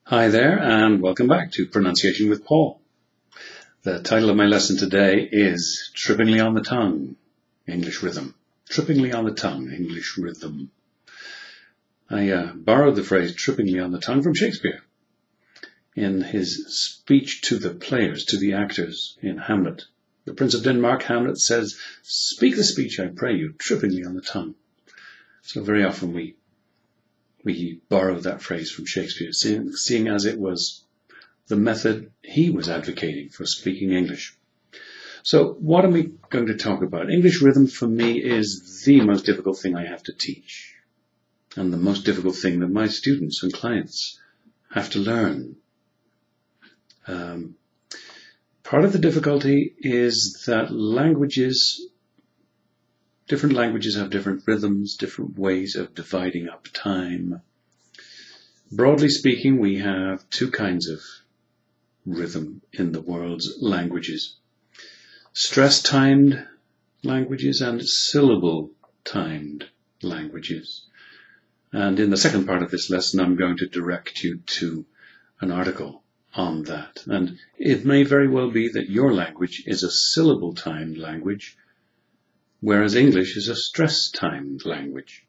Hi there, and welcome back to Pronunciation with Paul. The title of my lesson today is Trippingly on the Tongue, English Rhythm. Trippingly on the Tongue, English Rhythm. I borrowed the phrase trippingly on the tongue from Shakespeare in his speech to the players, to the actors in Hamlet. The Prince of Denmark, Hamlet, says, "Speak the speech, I pray you, trippingly on the tongue." So very often we borrow that phrase from Shakespeare, seeing as it was the method he was advocating for speaking English. So what am we going to talk about? English rhythm for me is the most difficult thing I have to teach, and the most difficult thing that my students and clients have to learn. Part of the difficulty is that different languages have different rhythms, different ways of dividing up time. Broadly speaking, we have two kinds of rhythm in the world's languages: stress-timed languages and syllable-timed languages. And in the second part of this lesson, I'm going to direct you to an article on that. And it may very well be that your language is a syllable-timed language, whereas English is a stress-timed language.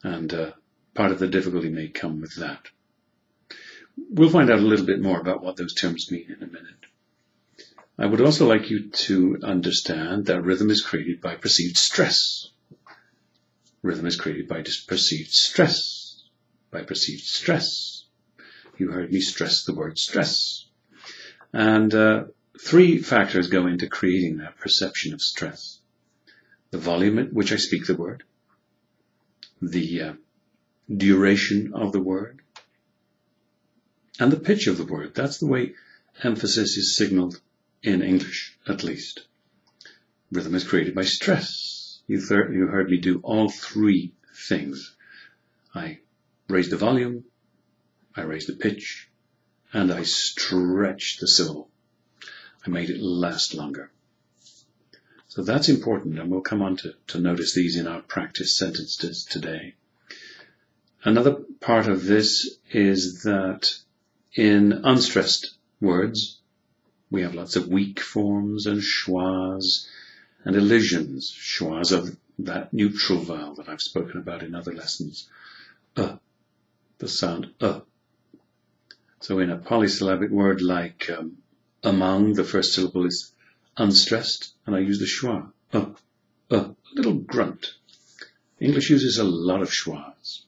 And part of the difficulty may come with that. We'll find out a little bit more about what those terms mean in a minute. I would also like you to understand that rhythm is created by perceived stress. Rhythm is created by perceived stress. By perceived stress. You heard me stress the word stress. And three factors go into creating that perception of stress: the volume at which I speak the word, the duration of the word, and the pitch of the word. That's the way emphasis is signaled in English, at least. Rhythm is created by stress. You heard me do all three things. I raised the volume, I raised the pitch, and I stretched the syllable. I made it last longer. So that's important, and we'll come on to notice these in our practice sentences today. Another part of this is that in unstressed words, we have lots of weak forms and schwas and elisions. Schwas of that neutral vowel that I've spoken about in other lessons. The sound So in a polysyllabic word like among, the first syllable is unstressed, and I use the schwa, a little grunt. English uses a lot of schwas.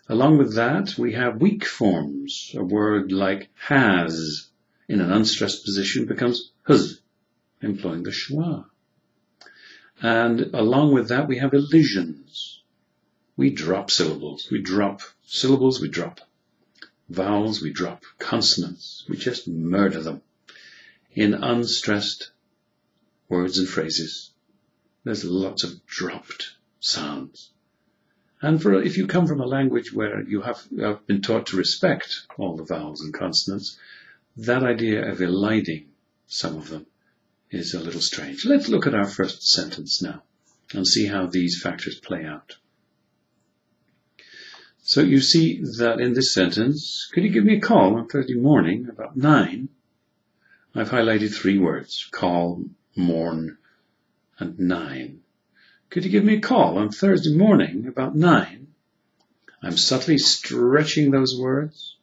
Along with that, we have weak forms. A word like has, in an unstressed position, becomes huz, employing the schwa. And along with that, we have elisions. We drop syllables. We drop syllables, we drop vowels, we drop consonants. We just murder them. In unstressed words and phrases, there's lots of dropped sounds. And if you come from a language where you have been taught to respect all the vowels and consonants, that idea of eliding some of them is a little strange. Let's look at our first sentence now and see how these factors play out. So you see that in this sentence, could you give me a call on Thursday morning about 9? I've highlighted three words: call, mourn, and 9. Could you give me a call on Thursday morning about 9? I'm subtly stretching those words.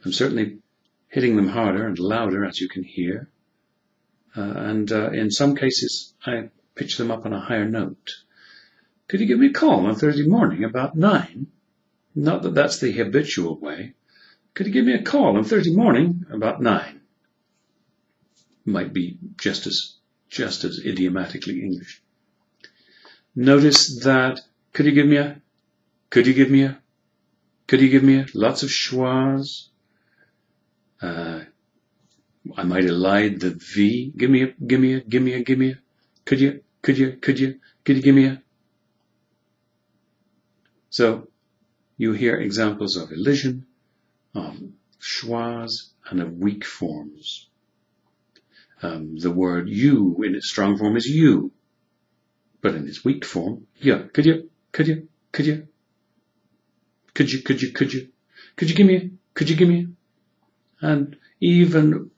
I'm certainly hitting them harder and louder, as you can hear. And in some cases, I pitch them up on a higher note. Could you give me a call on Thursday morning about 9? Not that that's the habitual way. Could you give me a call on Thursday morning about 9? Might be just as idiomatically English. Notice that could you give me a, lots of schwas. I might elide the V. Give me a. Could you give me a? So you hear examples of elision, of schwas, and of weak forms. The word you in its strong form is you, but in its weak form, yeah. Could you give me Could you give me? And even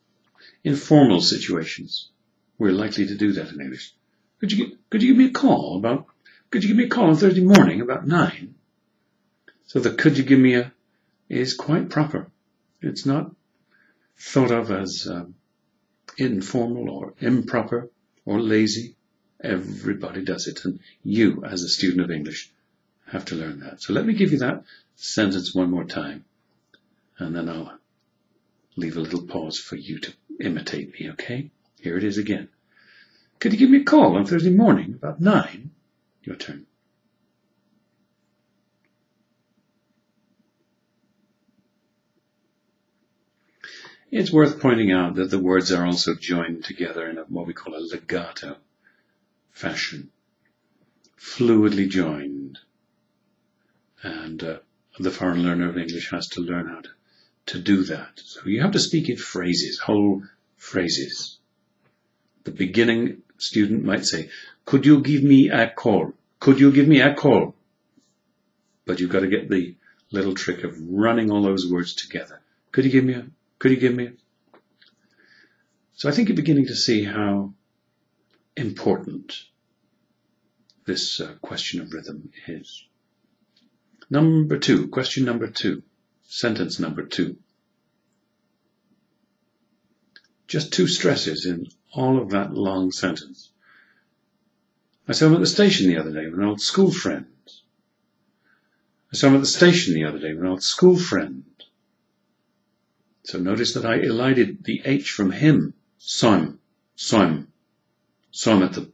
in formal situations, we're likely to do that in English. Could you give me a call on Thursday morning about 9? So the could you give me a is quite proper. It's not thought of as informal or improper or lazy. Everybody does it, and you, as a student of English, have to learn that. So let me give you that sentence one more time, and then I'll leave a little pause for you to imitate me, okay? Here it is again. Could you give me a call on Thursday morning about 9? Your turn. It's worth pointing out that the words are also joined together in what we call a legato fashion, fluidly joined. And the foreign learner of English has to learn how to do that. So you have to speak in phrases, whole phrases. The beginning student might say, could you give me a call? Could you give me a call? But you've got to get the little trick of running all those words together. Could you give me a? Could you give me a? So I think you're beginning to see how important this question of rhythm is. Number 2, question number 2, sentence number 2. Just 2 stresses in all of that long sentence. I saw him at the station the other day with an old school friend. I saw him at the station the other day with an old school friend. So notice that I elided the H from him. Saw him at the.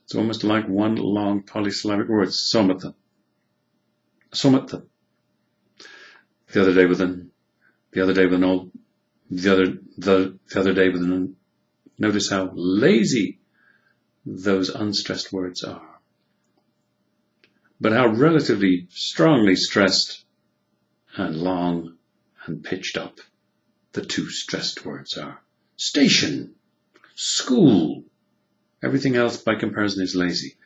It's almost like one long polysyllabic word. Saw him at the. The other day with an. Notice how lazy those unstressed words are, but how relatively strongly stressed and long and pitched up the 2 stressed words are. Station, school, everything else by comparison is lazy.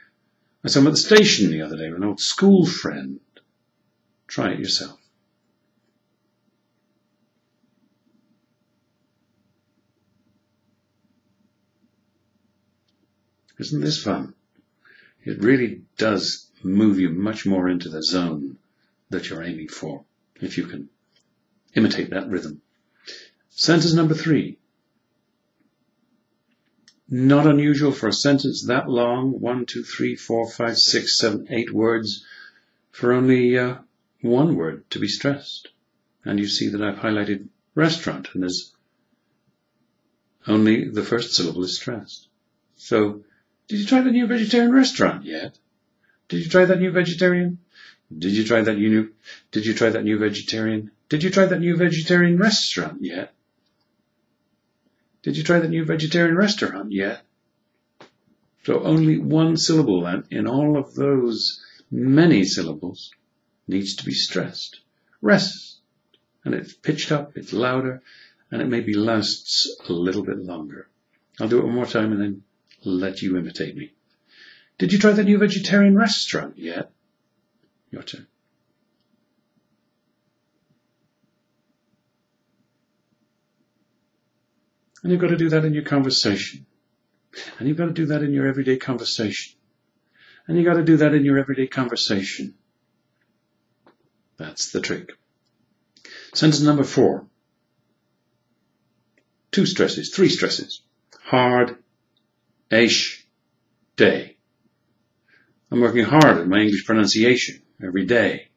I saw him at the station the other day with an old school friend. Try it yourself. Isn't this fun? It really does move you much more into the zone that you're aiming for, if you can imitate that rhythm. Sentence number 3. Not unusual for a sentence that long, 1, 2, 3, 4, 5, 6, 7, 8 words, for only one word to be stressed. And you see that I've highlighted restaurant, and there's only the first syllable is stressed. So, did you try the new vegetarian restaurant yet? Did you try that new vegetarian? Did you try that new vegetarian? Did you try that new vegetarian restaurant yet? Did you try that new vegetarian restaurant yet? So only one syllable then in all of those many syllables needs to be stressed. Rest. And it's pitched up, it's louder, and it maybe lasts a little bit longer. I'll do it one more time and then let you imitate me. Did you try that new vegetarian restaurant yet? Your turn. And you've got to do that in your conversation. And you've got to do that in your everyday conversation. And you've got to do that in your everyday conversation. That's the trick. Sentence number 4. 2 stresses, 3 stresses. Hard, ish, day. I'm working hard at my English pronunciation every day.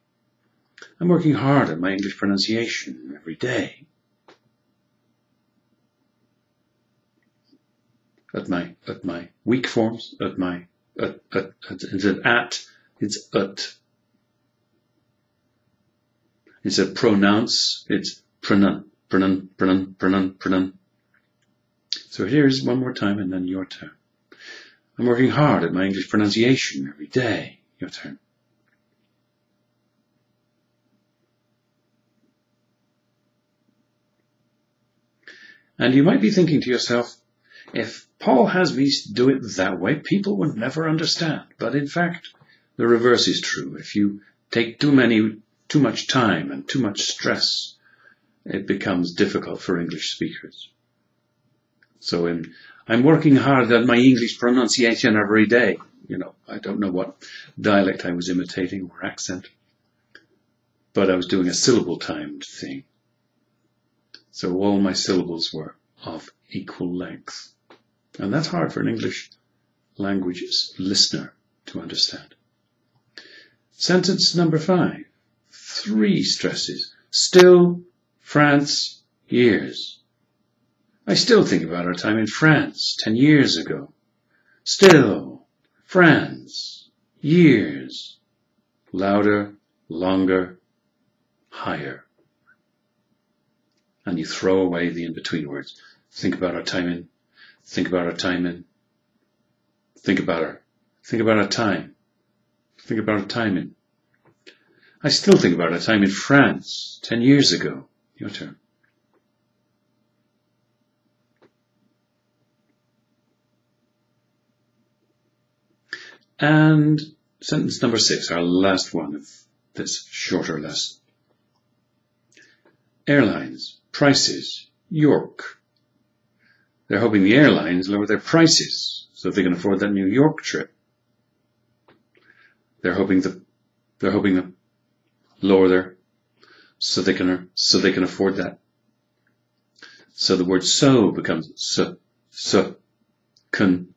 I'm working hard at my English pronunciation every day. At my weak forms, instead at, it's at. Instead of pronounce, it's pronun. So here's one more time and then your turn. I'm working hard at my English pronunciation every day. Your turn. And you might be thinking to yourself, if Paul has me do it that way, people would never understand. But in fact, the reverse is true. If you take too much time and too much stress, it becomes difficult for English speakers. So I'm working hard at my English pronunciation every day. I don't know what dialect I was imitating or accent, but I was doing a syllable timed thing. So all my syllables were of equal length. And that's hard for an English language listener to understand. Sentence number 5. 3 stresses. Still, France, years. I still think about our time in France 10 years ago. Still, France, years. Louder, longer, higher. And you throw away the in-between words. Think about our time in. Think about our time in. Think about our time. Think about our time in. I still think about our time in France 10 years ago. Your turn. And sentence number 6, our last one of this shorter lesson. Airlines, prices, York. They're hoping the airlines lower their prices so they can afford that New York trip. They're hoping to lower their so they can afford that. So the word so becomes can.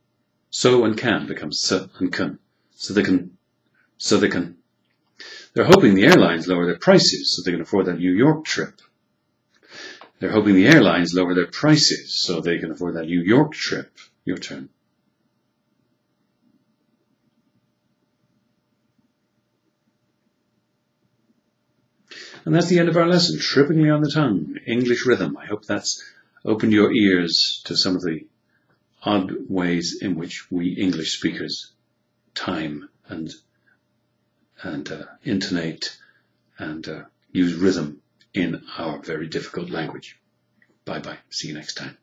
So and can becomes and can. So they can. They're hoping the airlines lower their prices so they can afford that New York trip. They're hoping the airlines lower their prices so they can afford that New York trip. Your turn. And that's the end of our lesson, trippingly on the tongue, English rhythm. I hope that's opened your ears to some of the odd ways in which we English speakers time and intonate and use rhythm in our very difficult language. Bye-bye. See you next time.